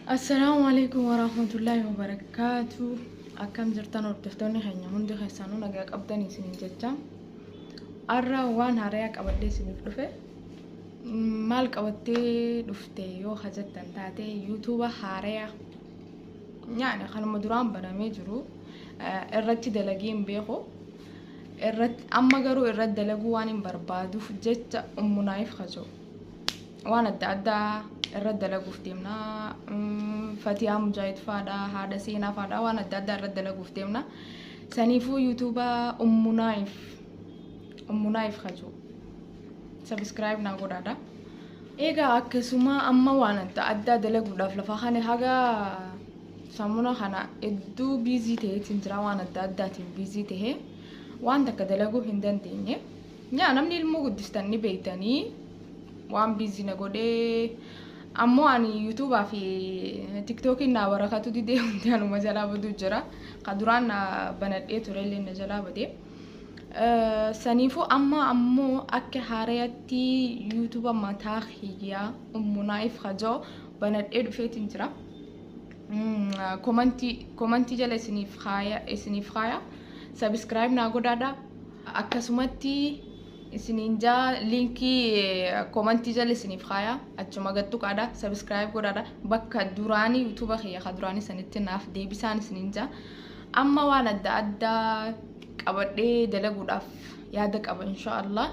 السلام عليكم ورحمة الله وبركاته. أكم جرتان وردفتوني خيني هندي خيسانو نجاك أبداني سنين جتا أرى وان هريك أبدي سنين فلفة مالك أبدي دفتي يو خجتن تاتي يوتيوب هريا يعني خلنا مدران برامجرو الرت دلقين بيخو الرت أما جرو الرت دلقو وان بربادو فجت منايف خجو وانا دادا الرد لقو فتيمنا فتيا مجايد فادا هذا سينا فادا وانا دادا الرد لقو فتيمنا سنيفو يوتيوبا أم نايف خجو سبسكرايب ناقو دادا إيجا أكسوما أما وانا دادا دلقو دافلا فخاني هاga سامونا خانا إدو بيزي تهي تنجرا وانا دادا تين بيزي تهي وانا كدلقو هندن تيني يا نمني المو قدستاني بيتاني وان بيزي نقودي أمو أني يوتيوب في تيك توك إننا ورقاتو دي دي هندانو مجالا بدو جرا قدران بنات إيه توريلي نجالا بدي سنيفو أمو أكي هارياتي يوتيوب متاخيا أمو نايف خجو بنات إيه دفيتين جرا كومنتي جالي سنيف خايا سبسكرايب ناقو دادا أكسومتي isininja linki commenti jale sinif khaya achuma gattu kada subscribe godada bakka durani youtube khiya khadurani sanitti naf debisan sininja amma wana adda qabade dalagudaf yaada qaba insha Allah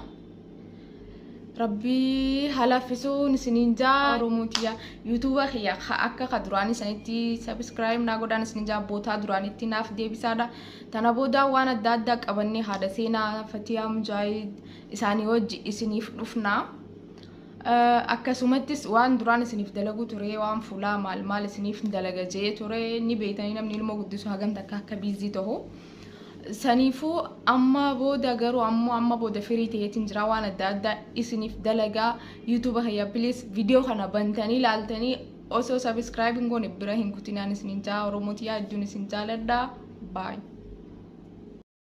rabbi halafisun sininja romutiya youtube khiya akka khadurani sanitti subscribe na godana sininja bota durani tinaf debisada tanaboda wana adda qabanni hada sena fatiya mujahid isani wajji isinif dhufna akkasumattis waan duraan isinif dalagu ture waan fula maal isinif dalaga jee ture ni beeytanii namni ilmoo guddisu hagam takka akka biizii tahu sanifu amma booda garuu amma booda firii ta'eetiin jira waan adda isinif dalaga youtube hayya please video kana bantanii laaltanii osoo subscribe ngoon bira hin kutinaan isinin jaa oromotiyaa idduun isin jaaladha bye.